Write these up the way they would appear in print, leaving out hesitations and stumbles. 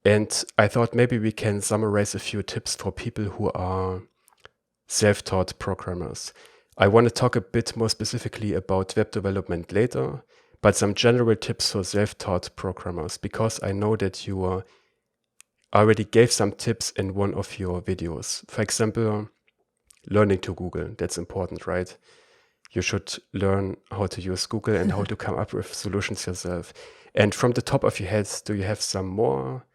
And I thought maybe we can summarize a few tips for people who are self-taught programmers. I want to talk a bit more specifically about web development later, but some general tips for self-taught programmers, because I know that you already gave some tips in one of your videos. For example, learning to Google. That's important, right? You should learn how to use Google and how to come up with solutions yourself. And from the top of your head, do you have some more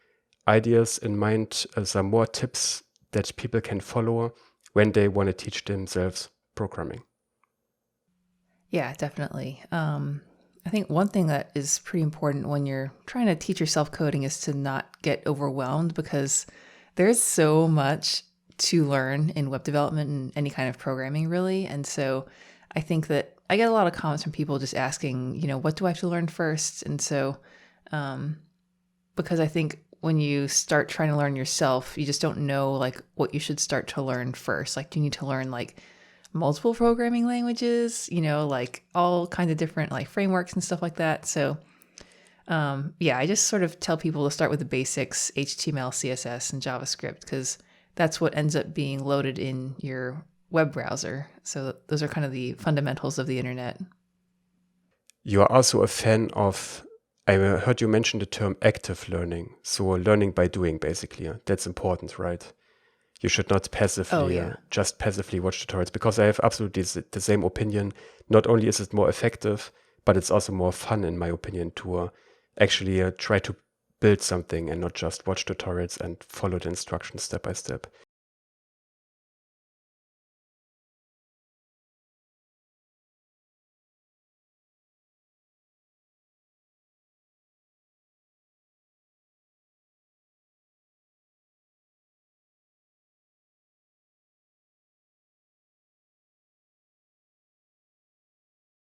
ideas in mind, some more tips that people can follow when they want to teach themselves programming? Yeah, definitely. I think one thing that is pretty important when you're trying to teach yourself coding is to not get overwhelmed, because there's so much to learn in web development and any kind of programming, really. And so I think that I get a lot of comments from people just asking, what do I have to learn first? And so, because I think when you start trying to learn yourself, you just don't know like what you should start to learn first. Like, do you need to learn like multiple programming languages, like all kinds of different like frameworks and stuff like that. So yeah, I just sort of tell people to start with the basics, HTML, CSS, and JavaScript, because that's what ends up being loaded in your web browser. So those are kind of the fundamentals of the internet. You are also a fan of, I heard you mention the term active learning. So learning by doing, basically. That's important, right? You should not Oh, passively, yeah. just passively watch tutorials, because I have absolutely the same opinion. Not only is it more effective, but it's also more fun, in my opinion, to actually try to build something and not just watch tutorials and follow the instructions step by step.